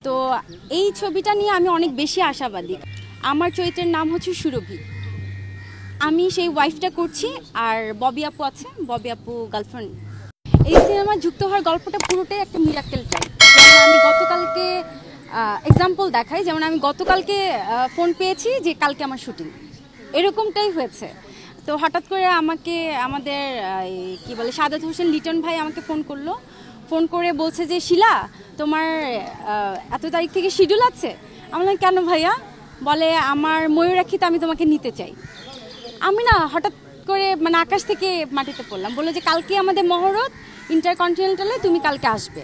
তো এই ছবিটা নিয়ে আমি অনেক বেশি আশাবাদী। আমার চরিত্রের নাম হচ্ছে সুরভি। আমি সেই ওয়াইফটা করছি, আর ববি আপু আছে, ববি আপু গার্লফ্রেন্ড। এই সিনেমা যুক্ত হওয়ার গল্পটা পুরোটাই একটা মিরাক্কেল টাইপ। যেমন আমি গতকালকে এক্সাম্পল দেখাই, যেমন আমি গতকালকে ফোন পেয়েছি যে কালকে আমার শুটিং, এরকমটাই হয়েছে। তো হঠাৎ করে আমাকে আমাদের কি বলে সাদাত হোসেন লিটন ভাই আমাকে ফোন করে বলছে যে শিলা তোমার এত তারিখ থেকে শিডিউল আছে। আমি বললাম কেন ভাইয়া? বলে আমার ময়ূরাক্ষীতে আমি তোমাকে নিতে চাই। আমি না হঠাৎ করে মানে আকাশ থেকে মাটিতে পড়লাম। বললো যে কালকে আমাদের মহরত ইন্টারকন্টিনেন্টালে, তুমি কালকে আসবে,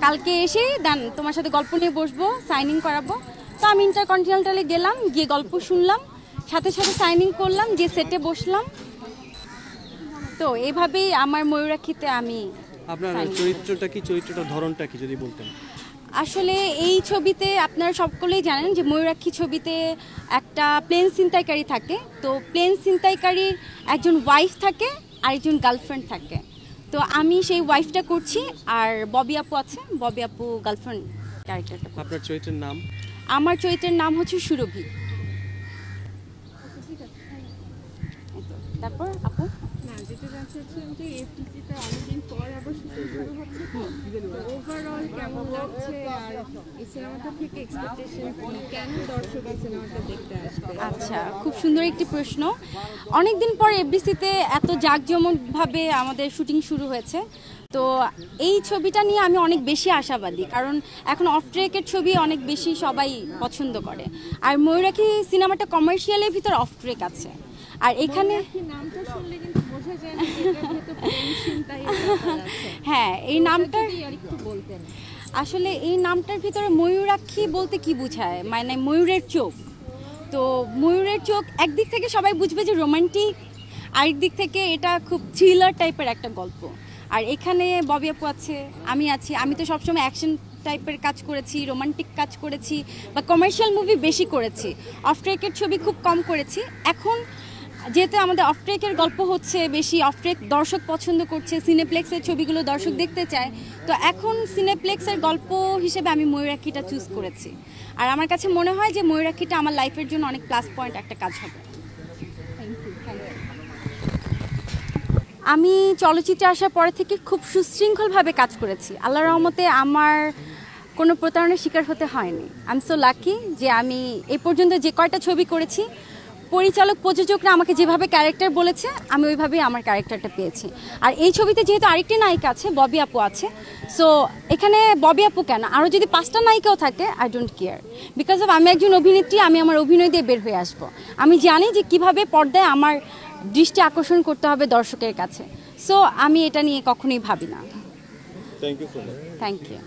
কালকে এসে দেন তোমার সাথে গল্প নিয়ে বসবো, সাইনিং করাবো। তো আমি ইন্টারকন্টিনেন্টালে গেলাম, গিয়ে গল্প শুনলাম, সাথে সাথে সাইনিং করলাম, গিয়ে সেটে বসলাম। তো এইভাবেই আমার ময়ূরাক্ষীতে আমি। আপনার চরিত্রটার ধরনটা কি যদি বলতেন? আসলে এই ছবিতে আপনারা সকলেই জানেন যে ময়ূরাক্ষী ছবিতে একটা প্লেন ছিনতাইকারী থাকে। তো প্লেন ছিনতাইকারীর একজন ওয়াইফ থাকে আর একজন গার্লফ্রেন্ড থাকে। তো আমি সেই ওয়াইফটা করছি, আর ববি আপু আছে, ববি আপু গার্লফ্রেন্ড ক্যারেক্টারটা। আপনার চরিত্রের নাম? আমার চরিত্রের নাম হচ্ছে সুরভি। তারপর আপু যেটা জানছিলাম যে এফটিসিতে অনেকদিন পর আবার শুটিং শুরু হচ্ছে, ওভারঅল কেমন লাগছে আর এই সিনেমাটা থেকে এক্সপেকটেশন কি, কেন দর্শক এই সিনেমাটা দেখতে আসবে? আচ্ছা, খুব সুন্দর একটি প্রশ্ন। অনেকদিন পর এফডিসিতে এত জাঁকজমকভাবে আমাদের শুটিং শুরু হয়েছে। তো এই ছবিটা নিয়ে আমি অনেক বেশি আশাবাদী, কারণ এখন অফ ট্রেকের ছবি অনেক বেশি সবাই পছন্দ করে। আর ময়ূরাক্ষী সিনেমাটা কমার্শিয়ালের ভিতর অফ ট্রেক আছে। আর এখানে নামটা শুনলে কিন্তু বোঝা যায় না যে এটার ভিতর প্রেম চিন্তাই আছে। হ্যাঁ, এই নামটা একটু বলতেন। আসলে এই নামটার ভিতরে ময়ূরাক্ষী বলতে কি বোঝায়, মানে ময়ূরের চোখ। তো ময়ূরের চোখ একদিক থেকে সবাই বুঝবে যে রোমান্টিক, আরেক দিক থেকে এটা খুব থ্রিলার টাইপের একটা গল্প। আর এখানে ববি আপু আছে, আমি আছি। আমি তো সবসময় অ্যাকশন টাইপের কাজ করেছি, রোমান্টিক কাজ করেছি, বা কমার্শিয়াল মুভি বেশি করেছি। অফ ট্রেকের ছবি খুব কম করেছি। এখন যেহেতু আমাদের অফ ট্রেকের গল্প হচ্ছে বেশি, অফ ট্রেক দর্শক পছন্দ করছে, সিনেপ্লেক্সের ছবিগুলো দর্শক দেখতে চায়। তো এখন সিনেপ্লেক্সের গল্প হিসেবে আমি ময়ূরাক্ষীটা চুজ করেছি। আর আমার কাছে মনে হয় যে ময়ূরাক্ষীটা আমার লাইফের জন্য অনেক প্লাস পয়েন্ট একটা কাজ হবে। আমি চলচ্চিত্রে আসার পরে থেকে খুব সুশৃঙ্খলভাবে কাজ করেছি। আল্লাহর রহমতে আমার কোনো প্রতারণার শিকার হতে হয়নি। আই এম সো লাকি যে আমি এ পর্যন্ত যে কয়টা ছবি করেছি, পরিচালক প্রযোজকরা আমাকে যেভাবে ক্যারেক্টার বলেছে আমি ওইভাবেই আমার ক্যারেক্টারটা পেয়েছি। আর এই ছবিতে যেহেতু আরেকটি নায়িকা আছে, ববি আপু আছে, সো এখানে ববি আপু কেন, আরও যদি 5টা নায়িকাও থাকে I don't care, because of আমি একজন অভিনেত্রী, আমি আমার অভিনয় দিয়ে বের হয়ে আসবো। আমি জানি যে কিভাবে পর্দায় আমার দৃষ্টি আকর্ষণ করতে হবে দর্শকের কাছে। সো আমি এটা নিয়ে কখনোই ভাবি না। Thank you so much. Thank you.